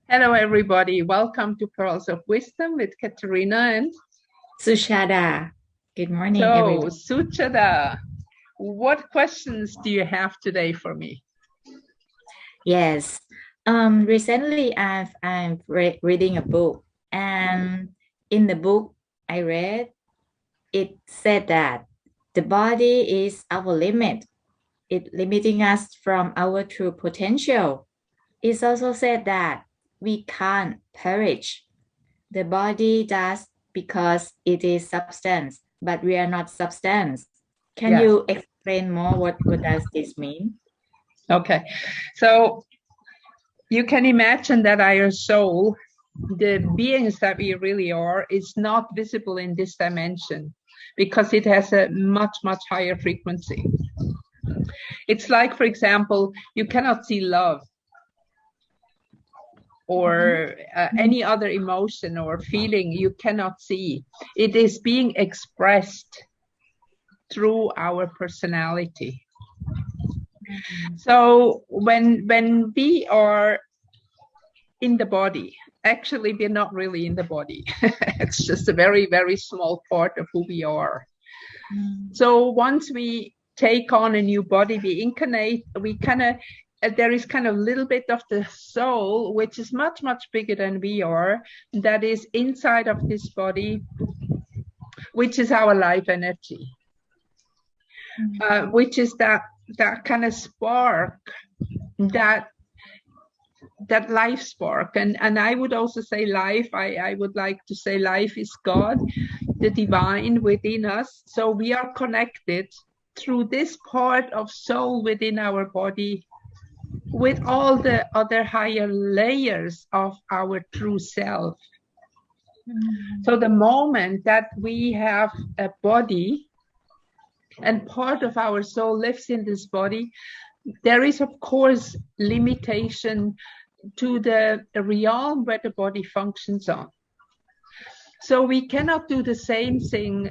Hello, everybody. Welcome to Pearls of Wisdom with Katharina and Suchada. Good morning, so everyone. Suchada. What questions do you have today for me? Yes. Recently I'm reading a book, and in the book I read, it said that the body is our limit. It limiting us from our true potential. It also said that we can't perish. The body does because it is substance, but we are not substance. Can Yes. you explain more what does this mean? Okay. So you can imagine that our soul, the beings that we really are, is not visible in this dimension because it has a much, much higher frequency. It's like, for example, you cannot see love Mhm. or any other emotion or feeling you cannot see. It is being expressed through our personality. So when we are in the body, actually we're not really in the body. It's just a very, very small part of who we are. Mm. So once we take on a new body, we incarnate, we kind of there is kind of a little bit of the soul, which is much, much bigger than we are, that is inside of this body, which is our life energy, which is that kind of spark, that that life spark. And I would also say life, I would like to say life is God, the divine within us. So we are connected through this part of soul within our body with all the other higher layers of our true self. So the moment that we have a body and part of our soul lives in this body, there is of course limitation to the realm where the body functions on. So we cannot do the same thing.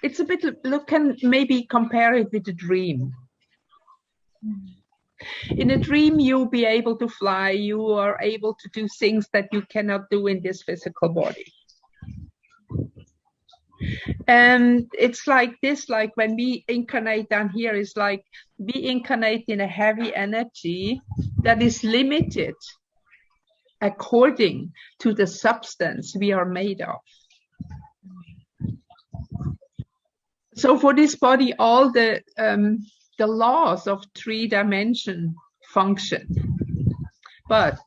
It's a bit, look, can maybe compare it with a dream. In a dream, you'll be able to fly. You are able to do things that you cannot do in this physical body. And it's like this, like when we incarnate down here, it's like we incarnate in a heavy energy that is limited according to the substance we are made of. So for this body, all the laws of 3-dimension function, but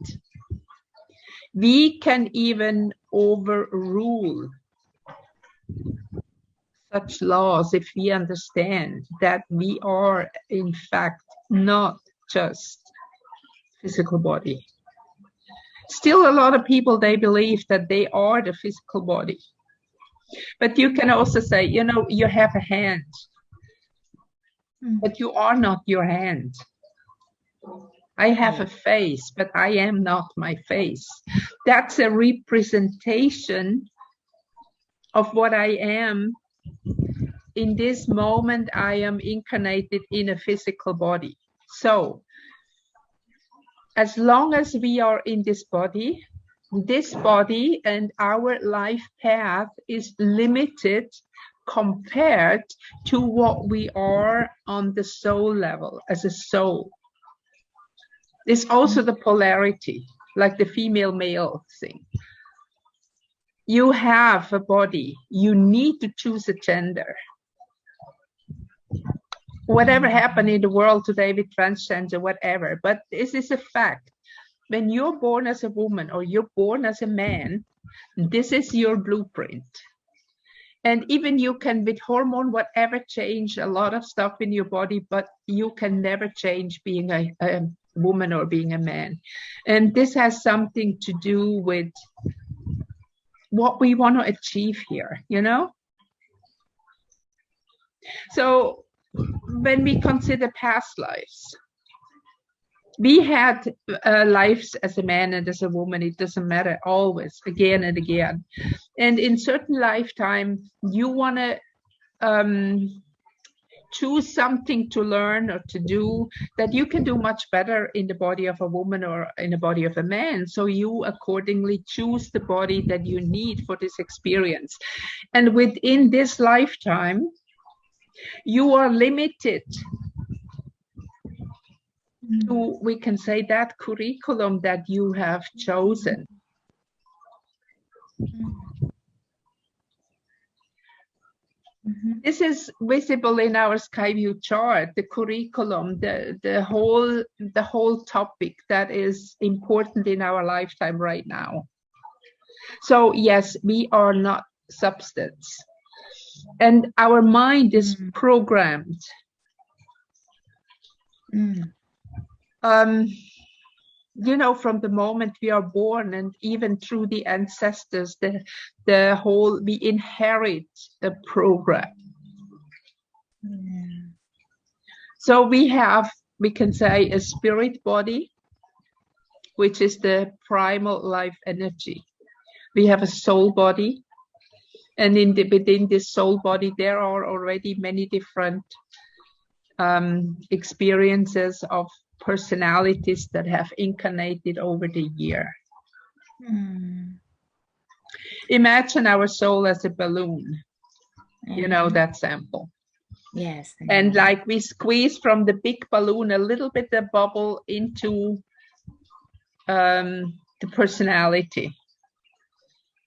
we can even overrule such laws if we understand that we are in fact not just physical body. Still, a lot of people, they believe that they are the physical body. But you can also say, you have a hand, but you are not your hand. I have a face, but I am not my face. That's a representation of what I am. In this moment, I am incarnated in a physical body. So as long as we are in this body and our life path is limited compared to what we are on the soul level as a soul. There's also the polarity, like the female male thing. You have a body, you need to choose a gender. Whatever happened in the world today with transgender, whatever, but this is a fact. When you're born as a woman or you're born as a man, this is your blueprint. And even you can, with hormone, whatever, change a lot of stuff in your body, but you can never change being a woman or being a man. And this has something to do with what we want to achieve here, So when we consider past lives, we had lives as a man and as a woman. It doesn't matter, always, again and again. And in certain lifetime, you want to choose something to learn or to do that you can do much better in the body of a woman or in the body of a man. So you accordingly choose the body that you need for this experience. And within this lifetime, you are limited to, we can say, that curriculum that you have chosen. This is visible in our Skyview chart, the curriculum, the whole topic that is important in our lifetime right now. So yes, we are not substance. And our mind is programmed. You know, from the moment we are born and even through the ancestors, the whole, we inherit a program. So we have, we can say, a spirit body, which is the primal life energy. We have a soul body, and within this soul body, there are already many different experiences of personalities that have incarnated over the year. Imagine our soul as a balloon, you know, that sample. Yes. And like we squeeze from the big balloon a little bit of bubble into the personality.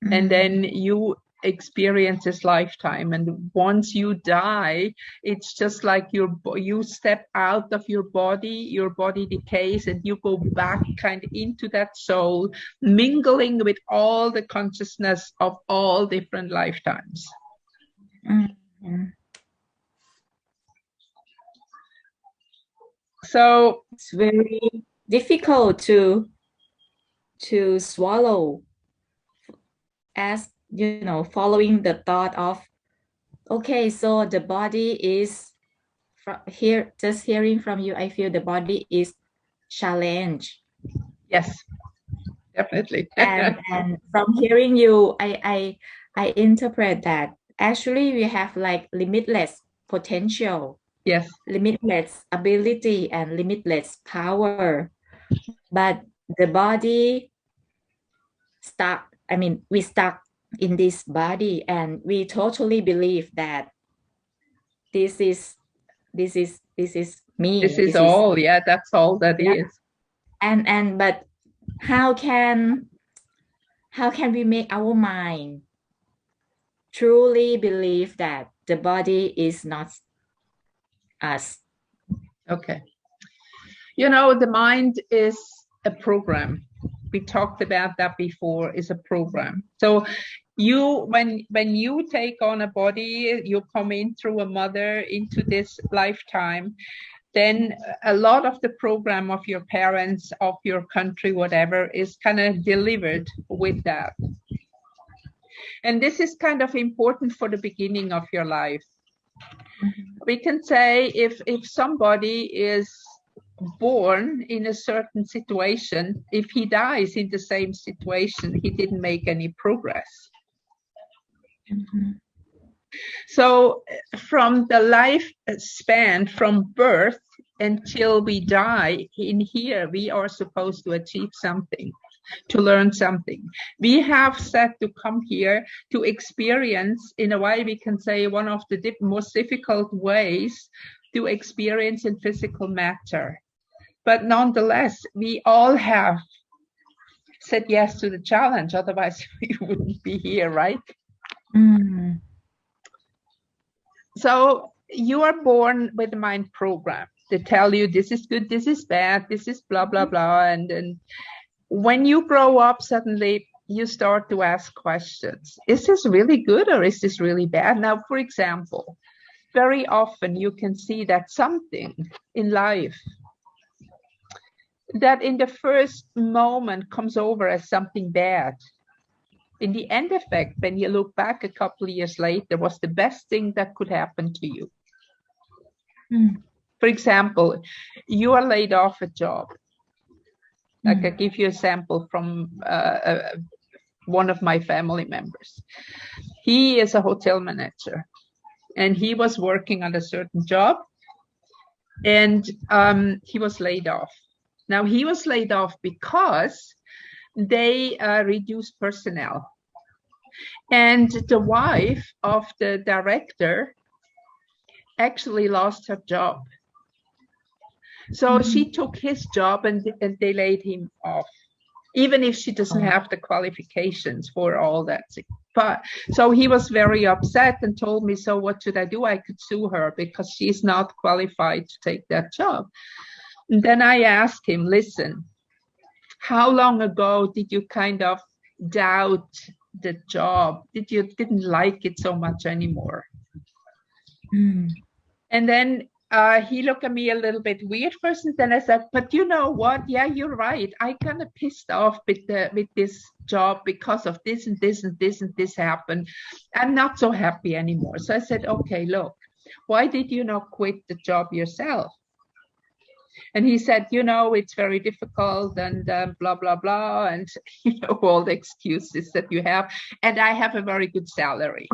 And then you experience this lifetime, and once you die, it's just like you step out of your body decays, and you go back kind of into that soul, mingling with all the consciousness of all different lifetimes. So it's very difficult to swallow, as you know, following the thought of, okay, so the body is here. Just hearing from you, I feel the body is challenge. Yes, definitely. and from hearing you, I interpret that actually we have like limitless potential. Yes, limitless ability and limitless power, but the body we stuck in this body, and we totally believe that this is me. This is all. Yeah, that's all that is. And but how can we make our mind truly believe that the body is not us? Okay. You know, the mind is a program. We talked about that before, is a program. So you, when you take on a body, you come in through a mother into this lifetime, then a lot of the program of your parents, of your country, whatever, is kind of delivered with that. And this is kind of important for the beginning of your life. We can say if somebody is born in a certain situation, if he dies in the same situation, he didn't make any progress. So from the lifespan, from birth until we die, in here we are supposed to achieve something, to learn something. We have set to come here to experience, in a way we can say, one of the most difficult ways to experience in physical matter. But nonetheless, we all have said yes to the challenge, otherwise we wouldn't be here, right? So you are born with a mind program to tell you this is good, this is bad, this is blah, blah, blah. And when you grow up, suddenly you start to ask questions. Is this really good or is this really bad? Now, for example, very often you can see that something in life that in the first moment comes over as something bad, in the end effect, when you look back a couple of years later, was the best thing that could happen to you. For example, you are laid off a job. I can give you a sample from one of my family members. He is a hotel manager. and he was working on a certain job, and he was laid off. Now he was laid off because they reduced personnel, and the wife of the director actually lost her job. So she took his job, and they laid him off, even if she doesn't have the qualifications for all that. But so he was very upset and told me, so what should I do? I could sue her because she's not qualified to take that job. And then I asked him, listen, how long ago did you kind of doubt the job? Didn't like it so much anymore? And then he looked at me a little bit weird first, and then I said, but you know what? Yeah, you're right. I kind of pissed off with this job because of this and this and this and this happened. I'm not so happy anymore. So I said, okay, look, why did you not quit the job yourself? And he said, you know, it's very difficult and blah, blah, blah. And, you know, all the excuses that you have. And I have a very good salary.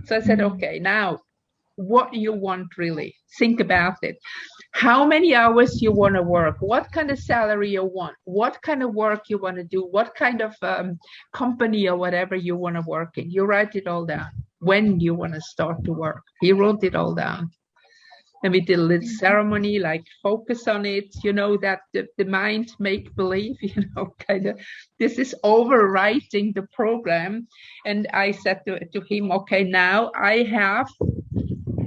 So I said, okay, now what you want really, think about it. How many hours you want to work, what kind of salary you want, what kind of work you want to do, what kind of company or whatever you want to work in. You write it all down. When you want to start to work. He wrote it all down. And we did a little ceremony, like focus on it, you know, that the mind make believe, you know, kind of, this is overwriting the program. And I said to him, okay, now I have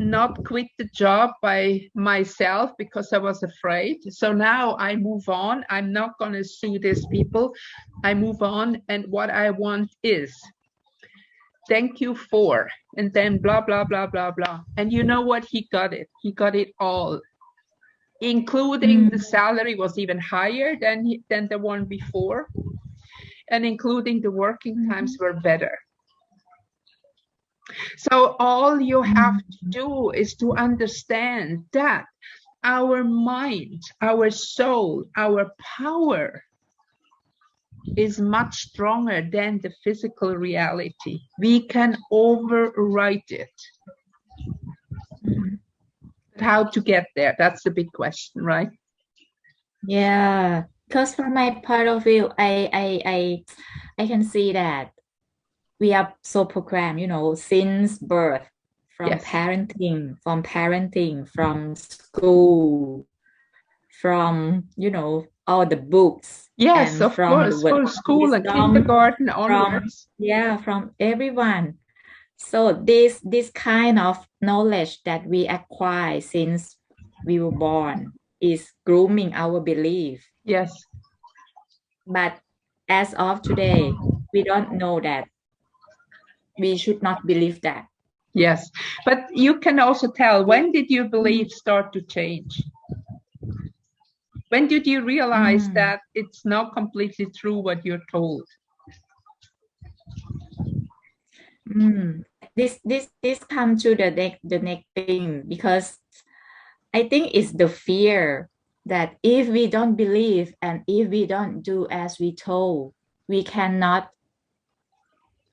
not quit the job by myself because I was afraid. So now I move on. I'm not going to sue these people. I move on. And what I want is, thank you for, and then blah, blah, blah, blah, blah. And you know what? He got it. He got it all, including the salary was even higher than the one before, and including the working times were better. So all you have to do is to understand that our mind, our soul, our power is much stronger than the physical reality. We can overwrite it. How to get there? That's the big question, right? Yeah, because from my point of view, I can see that we are so programmed, you know, since birth, from Yes. parenting, from school, from, you know, all the books. Yes, and of from course, the from school and kindergarten onwards. From everyone. So this kind of knowledge that we acquire since we were born is grooming our belief. Yes. But as of today, we don't know that. We should not believe that. Yes, but you can also tell, when did your beliefs start to change? When did you realize that it's not completely true what you're told? This comes to the next thing, because I think it's the fear that if we don't believe and if we don't do as we told, we cannot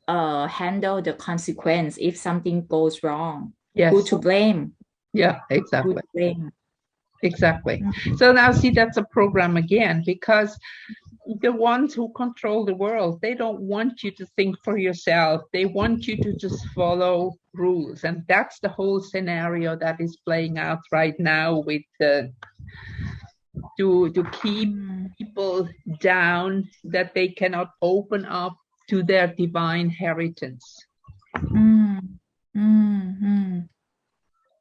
handle the consequence if something goes wrong. Yes. Who to blame? Yeah, exactly. Who to blame? Exactly. So now see, that's a program again, because the ones who control the world, they don't want you to think for yourself. They want you to just follow rules. And that's the whole scenario that is playing out right now with to keep people down, that they cannot open up to their divine inheritance.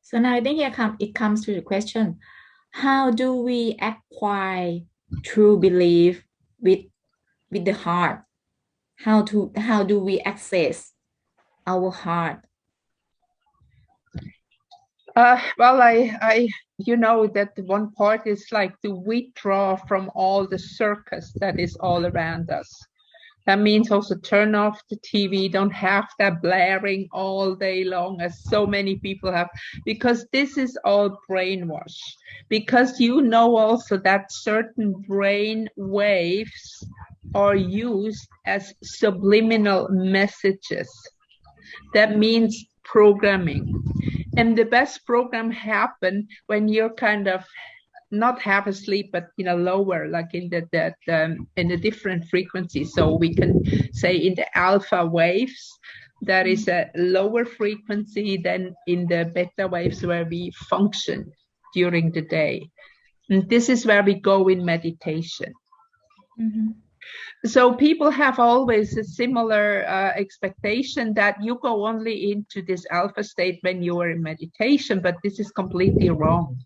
So now I think it comes to the question, how do we acquire true belief with the heart? How do we access our heart? Well, I you know that one part is like to withdraw from all the circus that is all around us. That means also turn off the TV, don't have that blaring all day long as so many people have, because this is all brainwash. Because you know also that certain brain waves are used as subliminal messages. That means programming. And the best program happen when you're kind of not half asleep, but in a lower, like in a different frequency. So we can say in the alpha waves, there is a lower frequency than in the beta waves where we function during the day. And this is where we go in meditation. Mm-hmm. So people have always a similar expectation that you go only into this alpha state when you are in meditation, but this is completely wrong.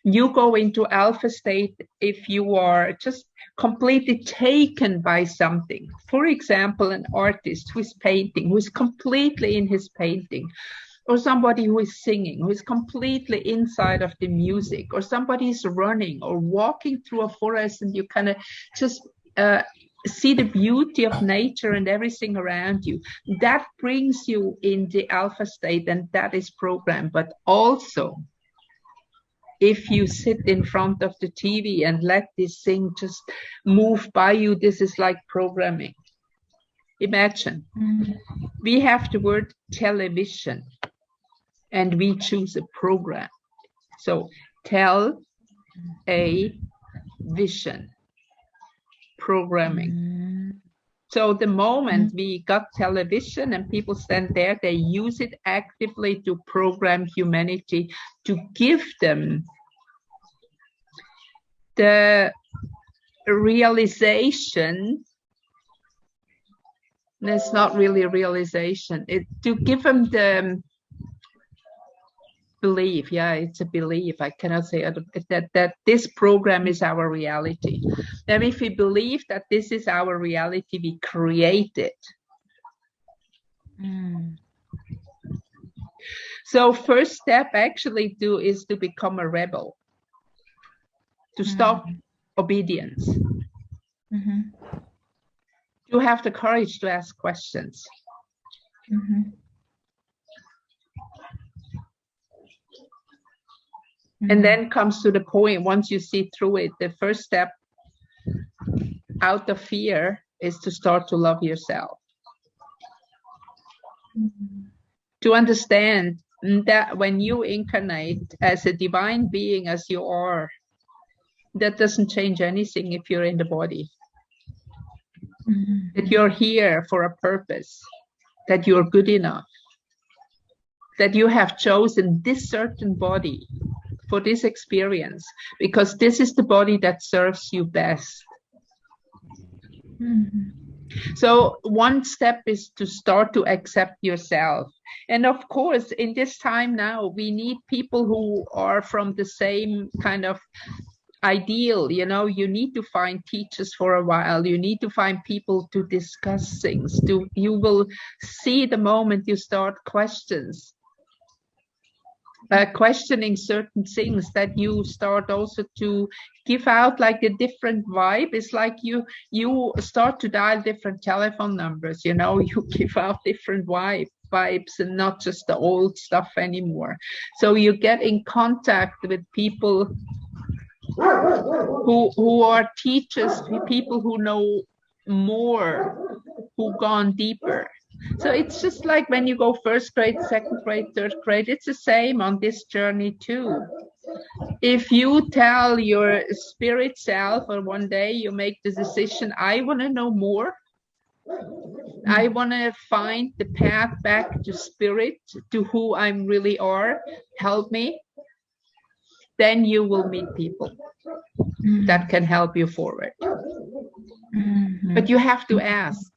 You go into alpha state if you are just completely taken by something. For example, an artist who is painting, who is completely in his painting, or somebody who is singing, who is completely inside of the music, or somebody is running or walking through a forest and you kind of just see the beauty of nature and everything around you. That brings you in the alpha state, and that is programmed. But also, if you sit in front of the TV and let this thing just move by you, this is like programming. Imagine, we have the word television and we choose a program. So tell a vision, programming. So the moment we got television and people stand there, they use it actively to program humanity, to give them the realization. It's not really a realization. To give them the belief. Yeah, it's a belief. I cannot say that this program is our reality. And if we believe that this is our reality, we create it. So first step actually is to become a rebel, to stop obedience, to have the courage to ask questions. And then comes to the point, once you see through it, the first step out of fear is to start to love yourself. To understand that when you incarnate as a divine being as you are, that doesn't change anything if you're in the body. That you're here for a purpose, that you're good enough, that you have chosen this certain body for this experience, because this is the body that serves you best. So one step is to start to accept yourself. And of course, in this time now, we need people who are from the same kind of ideal. You know, you need to find teachers for a while. You need to find people to discuss things. You will see the moment you start questioning certain things, that you start also to give out like a different vibe. It's like you start to dial different telephone numbers, you know, you give out different vibes and not just the old stuff anymore. So you get in contact with people who are teachers, people who know more, who gone deeper. So it's just like when you go first grade, second grade, third grade, it's the same on this journey too. If you tell your spirit self, or one day you make the decision, I want to know more, I want to find the path back to spirit, to who I really are, help me, then you will meet people that can help you forward. But you have to ask.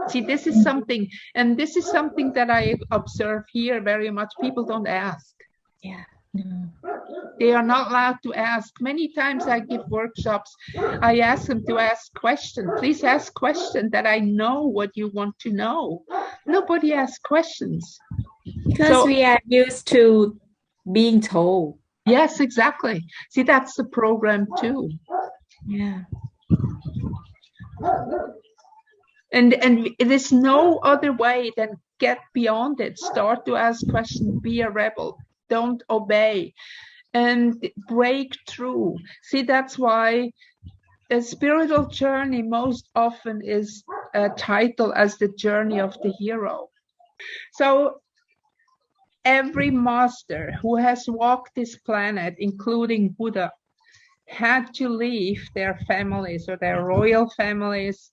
See, this is something, and this is something that I observe here very much. People don't ask. Yeah. They are not allowed to ask. Many times I give workshops, I ask them to ask questions. Please ask questions, that I know what you want to know. Nobody asks questions. Because we are used to being told. Yes, exactly. See, that's the program too. Yeah. And there's no other way than get beyond it. Start to ask questions, be a rebel, don't obey, and break through. See, that's why a spiritual journey most often is titled as the journey of the hero. So every master who has walked this planet, including Buddha, had to leave their families or their royal families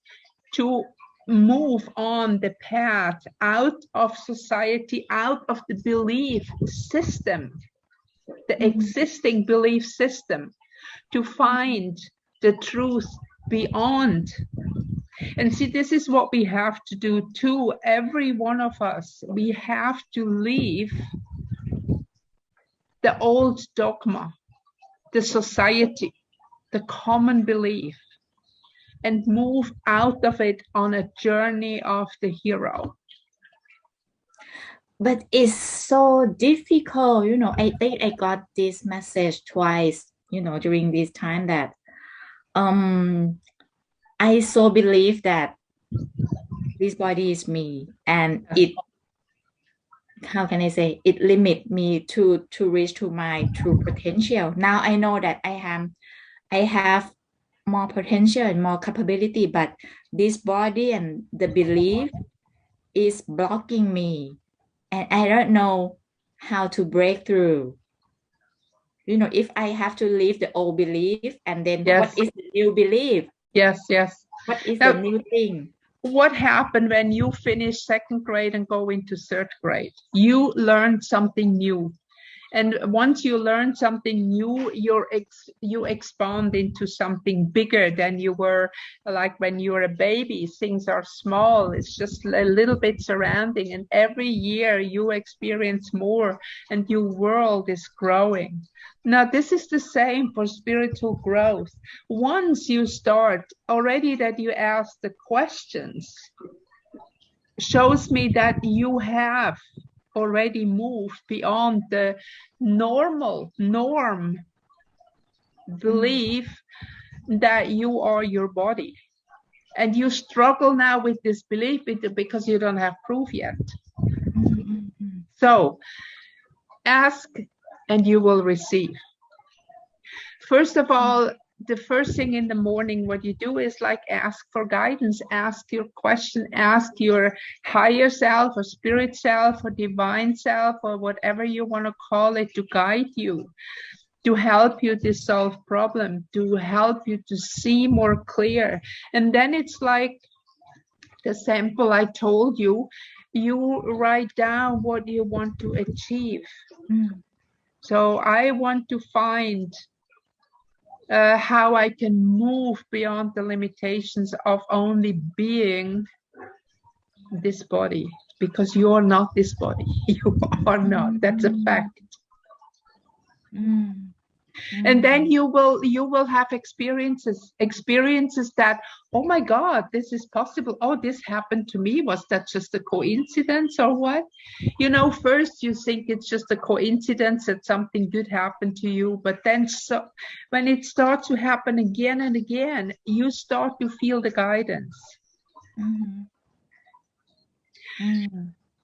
to move on the path out of society, out of the belief system, the existing belief system, to find the truth beyond. And see, this is what we have to do too. Every one of us, we have to leave the old dogma, the society, the common belief, and move out of it on a journey of the hero. But it's so difficult, I think I got this message twice, during this time that I so believe that this body is me, and how can I say, it limit me to reach to my true potential. Now I know that I have more potential and more capability, but this body and the belief is blocking me, and I don't know how to break through. If I have to leave the old belief, and then what is the new belief? Yes. What is the new thing? What happened when you finish second grade and go into third grade? You learned something new. And once you learn something new, you expand into something bigger than you were. Like when you're a baby, things are small. It's just a little bit surrounding. And every year you experience more and your world is growing. Now, this is the same for spiritual growth. Once you start, already that you ask the questions, shows me that you have already moved beyond the norm belief that you are your body. And you struggle now with this belief because you don't have proof yet. So ask and you will receive. First of all, the first thing in the morning, what you do is like ask for guidance, ask your question, ask your higher self or spirit self or divine self or whatever you want to call it to guide you, to help you to solve problem, to help you to see more clear. And then it's like the sample I told you, you write down what you want to achieve. So I want to find how I can move beyond the limitations of only being this body, because you are not this body. You are not. That's a fact. And then you will have experiences that, oh my God, this is possible. Oh, this happened to me. Was that just a coincidence or what? First you think it's just a coincidence that something good happened to you, but then when it starts to happen again and again, you start to feel the guidance.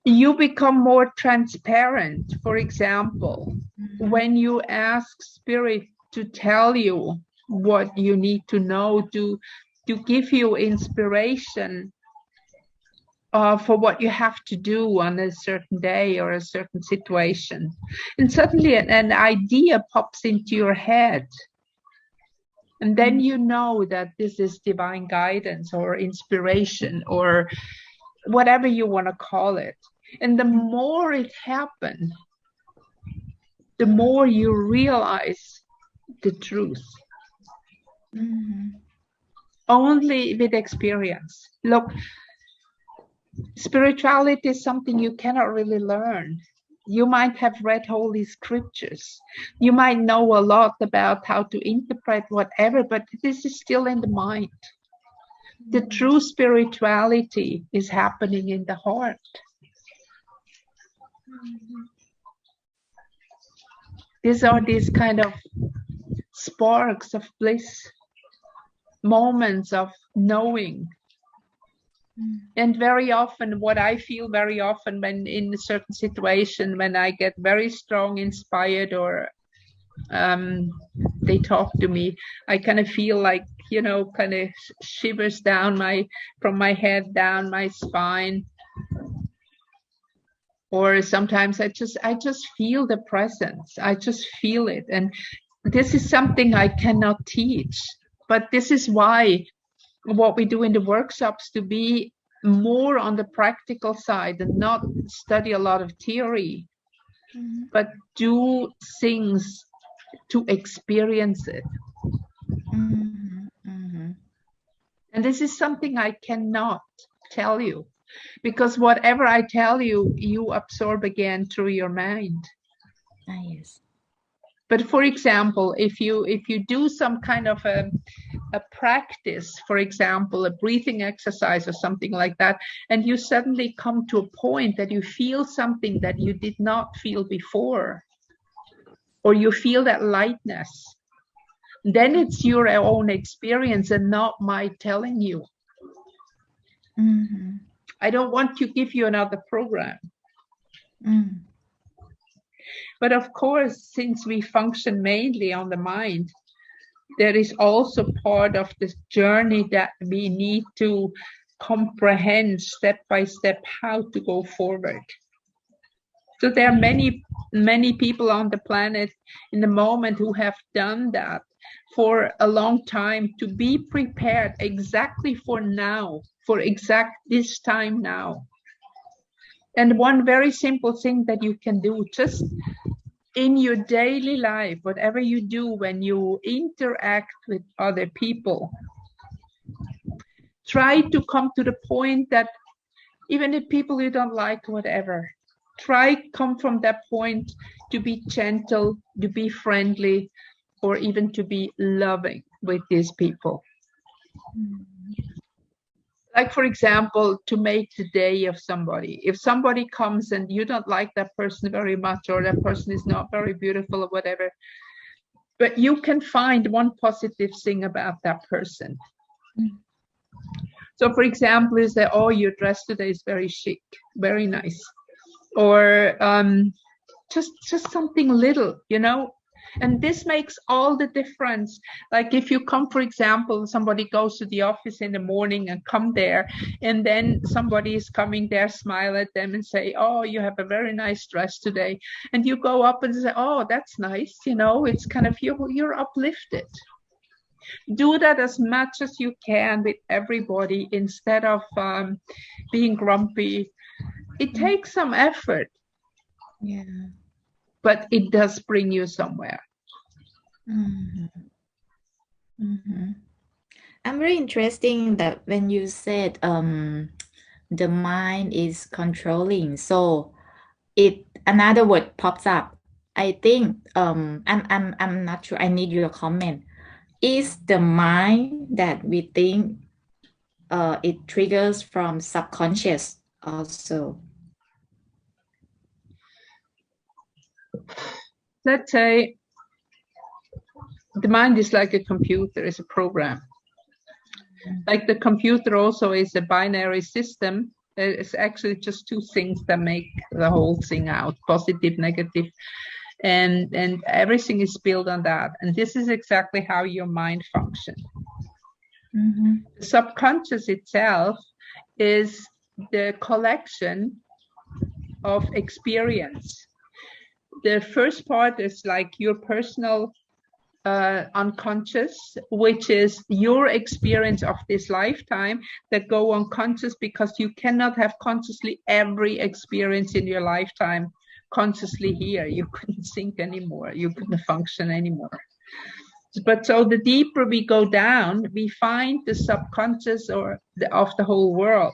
You become more transparent. For example, when you ask spirit to tell you what you need to know, to give you inspiration for what you have to do on a certain day or a certain situation, and suddenly an idea pops into your head, and then you know that this is divine guidance or inspiration or whatever you want to call it. And the more it happens, the more you realize the truth. Only with experience. Look, spirituality is something you cannot really learn. You might have read holy scriptures. You might know a lot about how to interpret whatever, but this is still in the mind. The true spirituality is happening in the heart. These are these kind of sparks of bliss, moments of knowing. And very often, what I feel very often when in a certain situation, when I get very strong, inspired, or they talk to me, I kind of feel like, kind of shivers down from my head down my spine. Or sometimes I just feel the presence. I just feel it. And this is something I cannot teach. But this is why what we do in the workshops, to be more on the practical side and not study a lot of theory, but do things to experience it. And this is something I cannot tell you, because whatever I tell you, you absorb again through your mind. Yes. But for example, if you do some kind of a practice, for example, a breathing exercise or something like that, and you suddenly come to a point that you feel something that you did not feel before, or you feel that lightness, then it's your own experience and not my telling you. I don't want to give you another program. But of course, since we function mainly on the mind, there is also part of this journey that we need to comprehend step by step how to go forward. So there are many people on the planet in the moment who have done that for a long time, to be prepared exactly for now, for exact this time now. And one very simple thing that you can do, just in your daily life, whatever you do when you interact with other people, try to come to the point that even if people you don't like, whatever, come from that point to be gentle, to be friendly, or even to be loving with these people. Like, for example, to make the day of somebody. If somebody comes and you don't like that person very much, or that person is not very beautiful or whatever, but you can find one positive thing about that person. So, for example, you say, oh, your dress today is very chic, very nice. Or just something little, you know. And this makes all the difference. Like if you come, for example, somebody goes to the office in the morning and come there, and then somebody is coming there, smile at them and say, oh, you have a very nice dress today. And you go up and say, oh, that's nice. You know, it's kind of, you're uplifted. Do that as much as you can with everybody instead of being grumpy. It takes some effort. Yeah. But it does bring you somewhere. I'm very interesting that when you said the mind is controlling, so another word pops up. I think I'm not sure. I need your comment. Is the mind that we think it triggers from subconscious also? Let's say the mind is like a computer, is a program. Like the computer also is a binary system. It's actually just two things that make the whole thing out, positive, negative, and everything is built on that. And this is exactly how your mind functions. The subconscious itself is the collection of experience. The first part is like your personal unconscious, which is your experience of this lifetime that go unconscious, because you cannot have consciously every experience in your lifetime consciously here. You couldn't think anymore. You couldn't function anymore. But so the deeper we go down, we find the subconscious of the whole world.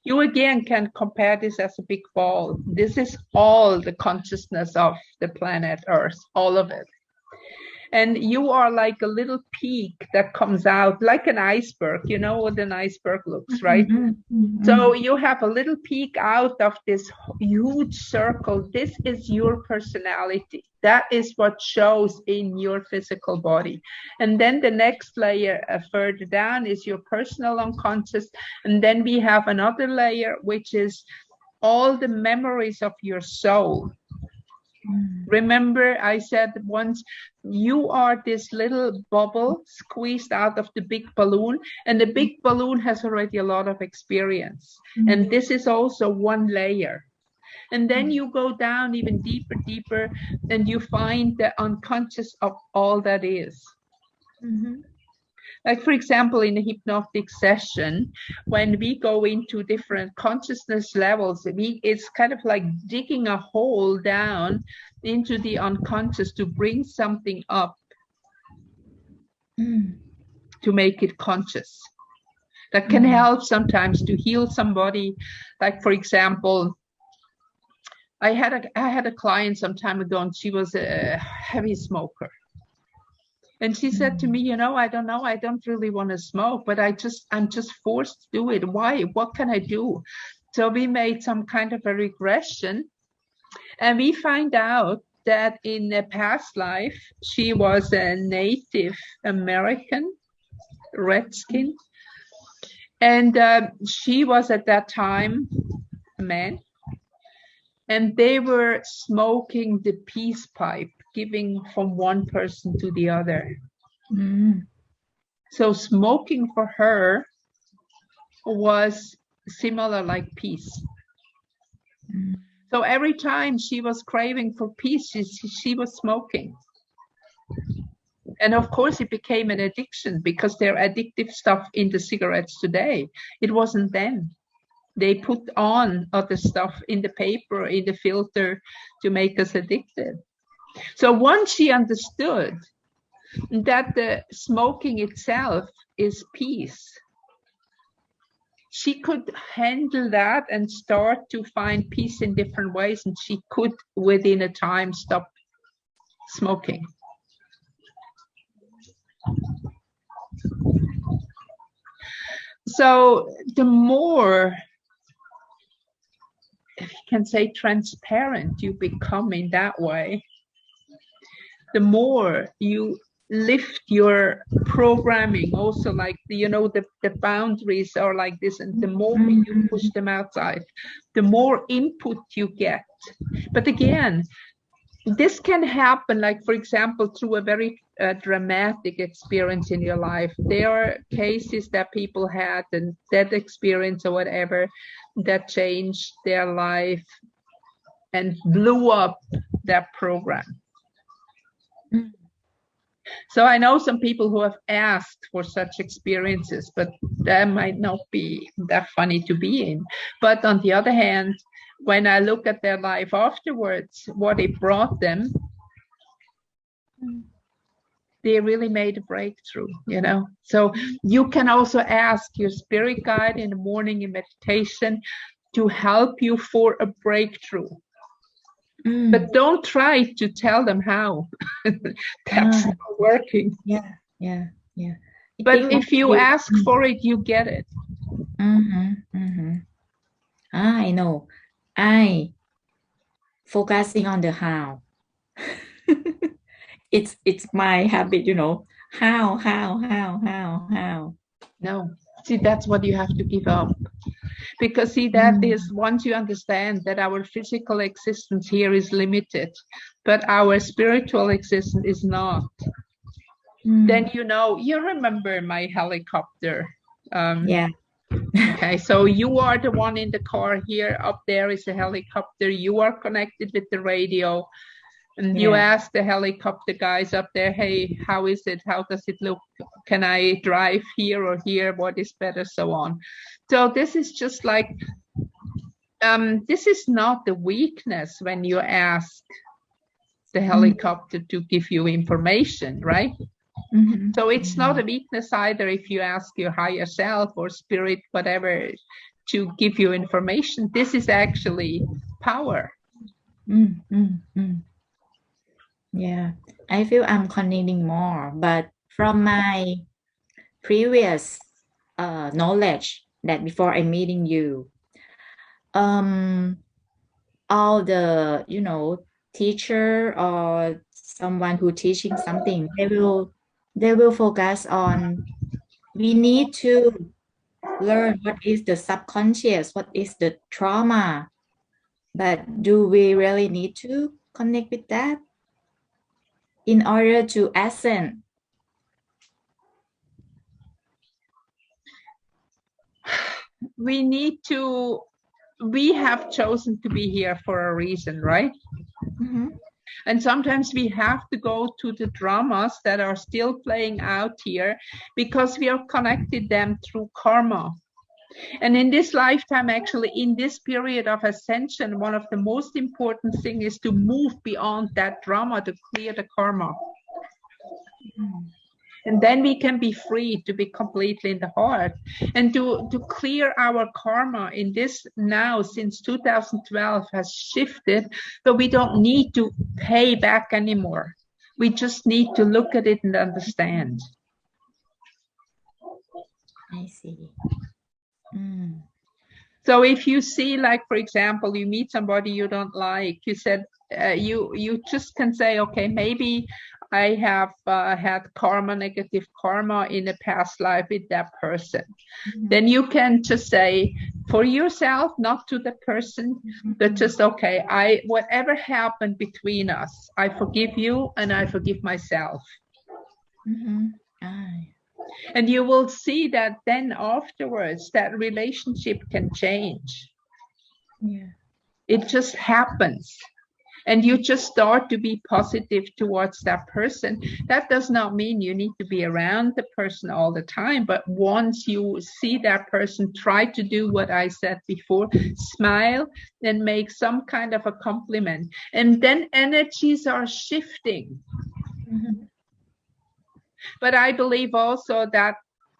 You again can compare this as a big ball. This is all the consciousness of the planet Earth, all of it. And you are like a little peak that comes out like an iceberg. You know what an iceberg looks, right? So you have a little peak out of this huge circle. This is your personality. That is what shows in your physical body. And then the next layer further down is your personal unconscious. And then we have another layer, which is all the memories of your soul. Remember, I said once, you are this little bubble squeezed out of the big balloon, and the big balloon has already a lot of experience. And this is also one layer. And then you go down even deeper, and you find the unconscious of all that is. Like, for example, in a hypnotic session, when we go into different consciousness levels, it's kind of like digging a hole down into the unconscious to bring something up to make it conscious. That can help sometimes to heal somebody. Like, for example, I had a client some time ago, and she was a heavy smoker. And she said to me, I don't know, I don't really want to smoke, but I'm just forced to do it. Why? What can I do? So we made some kind of a regression, and we find out that in a past life, she was a Native American, redskin. And she was at that time a man. And they were smoking the peace pipe, giving from one person to the other. So smoking for her was similar like peace. So every time she was craving for peace, she was smoking. And of course, it became an addiction because they're addictive stuff in the cigarettes today. It wasn't then. They put on other stuff in the paper, in the filter to make us addicted. So once she understood that the smoking itself is peace, she could handle that and start to find peace in different ways. And she could, within a time, stop smoking. So the more, if you can say, transparent you become in that way, the more you lift your programming also, like the boundaries are like this, and the more you push them outside, the more input you get. But again, this can happen, like, for example, through a very dramatic experience in your life. There are cases that people had, and that experience or whatever that changed their life and blew up their program. So I know some people who have asked for such experiences, but that might not be that funny to be in. But on the other hand, when I look at their life afterwards, what it brought them, they really made a breakthrough, So you can also ask your spirit guide in the morning in meditation to help you for a breakthrough. But don't try to tell them how. That's not working. Yeah. But if you ask for it, you get it. I know. I focusing on the how. It's my habit, How. No. See, that's what you have to give up. Because see, that is, once you understand that our physical existence here is limited, but our spiritual existence is not, then you remember my helicopter. Yeah. Okay, so you are the one in the car here. Up there is a helicopter. You are connected with the radio. And you ask the helicopter guys up there, hey, how is it? How does it look? Can I drive here or here? What is better? So on. So this is just like, this is not the weakness when you ask the helicopter to give you information, right? So it's not a weakness either if you ask your higher self or spirit, whatever, to give you information. This is actually power. Yeah, I feel I'm connecting more, but from my previous knowledge that before I'm meeting you, all the teacher or someone who teaching something, they will focus on, we need to learn what is the subconscious, what is the trauma, but do we really need to connect with that in order to ascend? We need to we have chosen to be here for a reason, right? Mm-hmm. And sometimes we have to go to the dramas that are still playing out here because we have connected them through karma. And in this lifetime, actually, in this period of ascension, one of the most important things is to move beyond that drama, to clear the karma. Mm. And then we can be free to be completely in the heart and to clear our karma in this now, since 2012 has shifted, but we don't need to pay back anymore. We just need to look at it and understand. I see. Mm. So if you see, like, for example, you meet somebody you don't like, you said, you just can say, okay, maybe I have had karma, negative karma in a past life with that person. Mm-hmm. Then you can just say for yourself, not to the person, but just, okay, whatever happened between us, I forgive you and I forgive myself. Mm-hmm. And you will see that then afterwards, that relationship can change. Yeah. It just happens. And you just start to be positive towards that person. That does not mean you need to be around the person all the time, but once you see that person, try to do what I said before, smile and make some kind of a compliment. And then energies are shifting. Mm-hmm. But I believe also that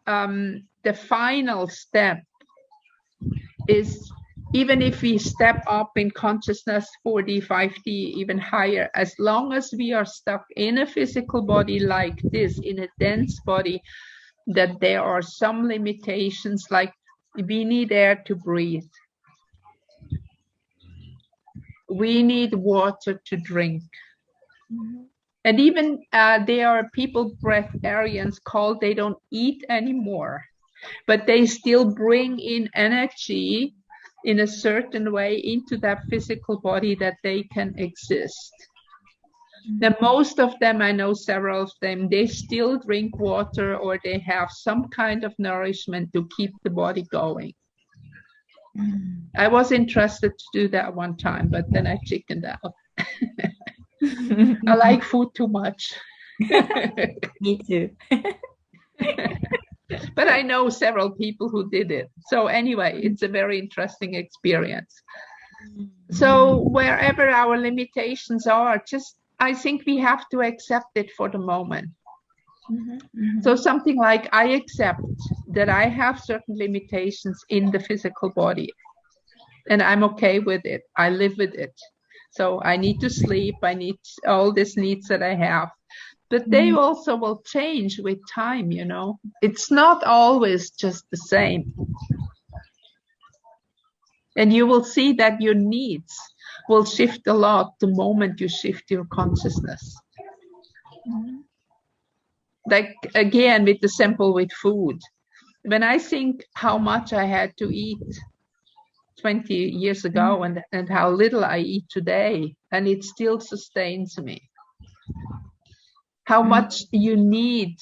the final step is, even if we step up in consciousness 4D, 5D, even higher, as long as we are stuck in a physical body like this, in a dense body, that there are some limitations, like we need air to breathe. We need water to drink. Mm-hmm. And even there are people, breatharians, called, they don't eat anymore, but they still bring in energy in a certain way into that physical body that they can exist. Now, most of them, I know several of them, they still drink water or they have some kind of nourishment to keep the body going. Mm. I was interested to do that one time, but then I chickened out. I like food too much. Me too. But I know several people who did it. So anyway, it's a very interesting experience. So wherever our limitations are, just, I think we have to accept it for the moment. Mm-hmm. Mm-hmm. So something like, I accept that I have certain limitations in the physical body, and I'm okay with it. I live with it. So I need to sleep. I need all these needs that I have. But they also will change with time, you know. It's not always just the same. And you will see that your needs will shift a lot the moment you shift your consciousness. Mm-hmm. Like, again, with the simple with food. When I think how much I had to eat 20 years ago and how little I eat today, and it still sustains me. How much you need,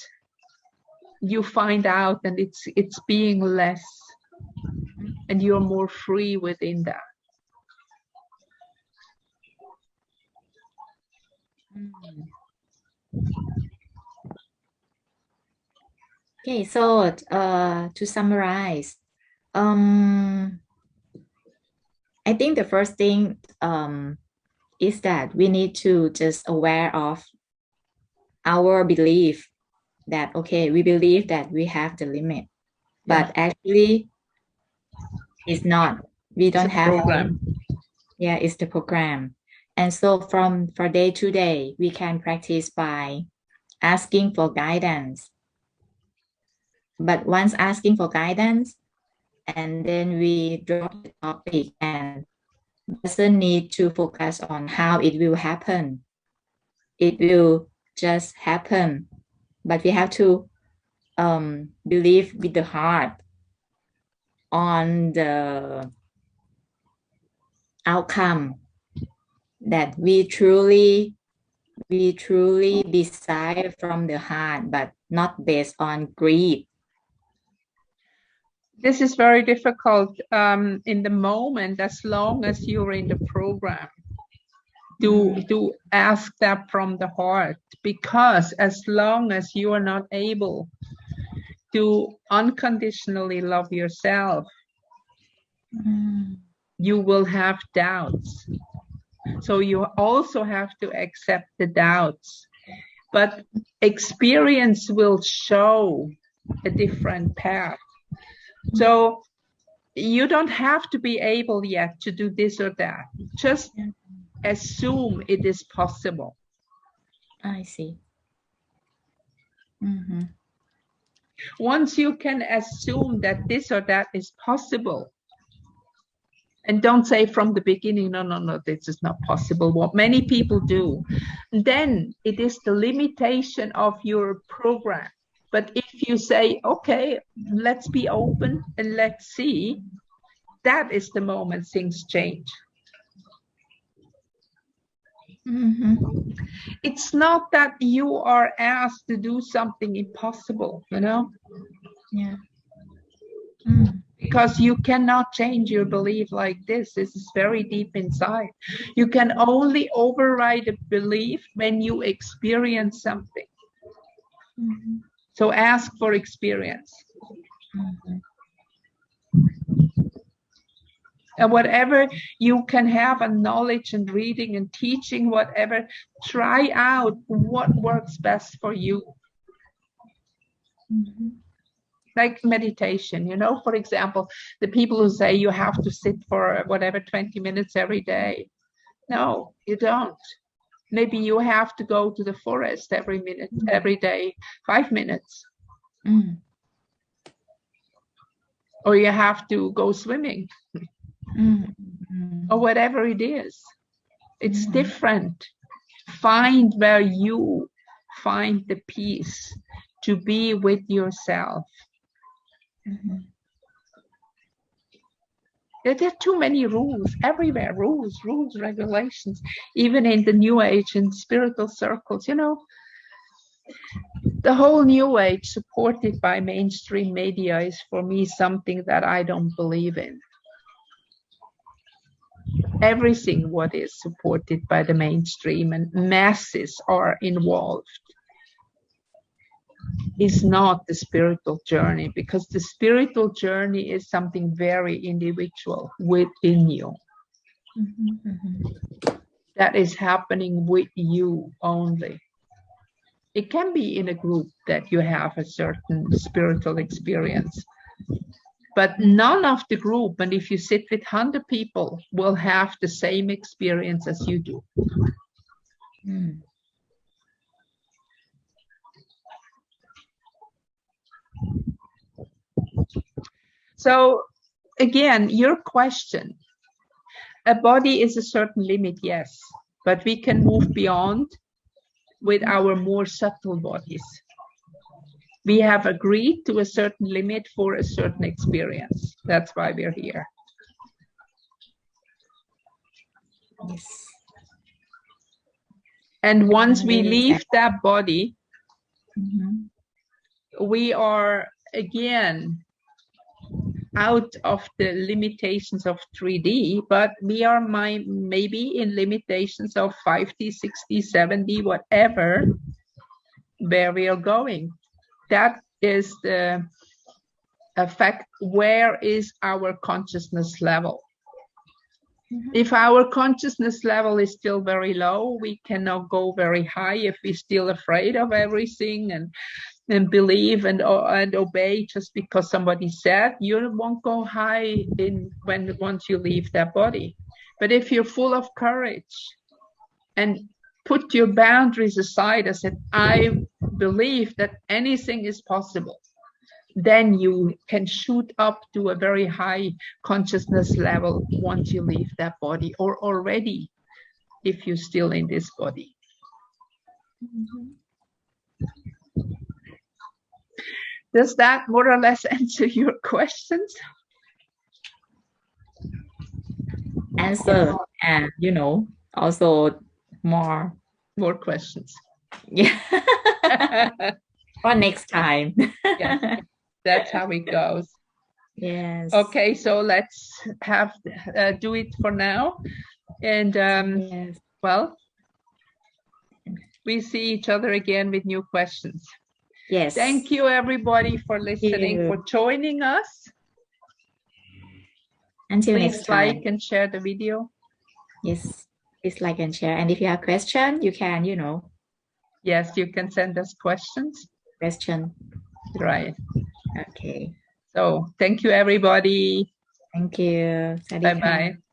you find out, and it's being less, and you're more free within that. Okay, so to summarize, I think the first thing is that we need to just aware of our belief that, okay, we believe that we have the limit, but actually it's not. We don't have program. Yeah, it's the program. And so from day to day, we can practice by asking for guidance. But once asking for guidance, and then we drop the topic and doesn't need to focus on how it will happen. It will just happen. But we have to believe with the heart on the outcome that we truly desire from the heart, but not based on greed. This is very difficult in the moment, as long as you're in the program, to ask that from the heart, because as long as you are not able to unconditionally love yourself, you will have doubts. So you also have to accept the doubts, but experience will show a different path. So you don't have to be able yet to do this or that. Just assume it is possible. I see. Once you can assume that this or that is possible, and don't say from the beginning, no, this is not possible, what many people do, then it is the limitation of your program. But if you say, okay, let's be open and let's see, that is the moment things change. It's not that you are asked to do something impossible, you know? Yeah. Because you cannot change your belief like this. This is very deep inside. You can only override a belief when you experience something. So ask for experience. And whatever you can have a knowledge and reading and teaching, whatever, try out what works best for you. Like meditation, you know, for example, the people who say you have to sit for whatever 20 minutes every day. No, you don't. Maybe you have to go to the forest every day, 5 minutes. Or you have to go swimming. Or whatever it is. It's different. Find where you find the peace to be with yourself. There are too many rules everywhere, rules, regulations, even in the New Age and spiritual circles, you know. The whole New Age supported by mainstream media is for me something that I don't believe in. Everything what is supported by the mainstream and masses are involved is not the spiritual journey, because the spiritual journey is something very individual within you. That is happening with you only. It can be in a group that you have a certain spiritual experience, but none of the group, and if you sit with 100 people, will have the same experience as you do. So again, your question, a body is a certain limit, yes, but we can move beyond with our more subtle bodies. We have agreed to a certain limit for a certain experience. That's why we're here. Yes. And once we leave that body, we are again out of the limitations of 3D, but we are maybe in limitations of 5D, 6D, 7D, whatever, where we are going. That is the effect. Where is our consciousness level? If our consciousness level is still very low, we cannot go very high. If we're still afraid of everything and believe and obey just because somebody said, you won't go high once you leave that body. But if you're full of courage and put your boundaries aside and said, I believe that anything is possible, then you can shoot up to a very high consciousness level once you leave that body, or already if you're still in this body. Does that more or less answer your questions? Answer, and also more questions. Yeah. For next time. Yeah, that's how it goes. Yes. Okay, so let's have do it for now. And Yes. well, we see each other again with new questions. Yes. Thank you, everybody, for listening, for joining us. Until Please next time. like and share the video. Yes. Please like and share. And if you have question, you can, Yes, you can send us questions. question. Right. Okay. So thank you, everybody. Thank you. สวัสดีค่ะ Bye-bye.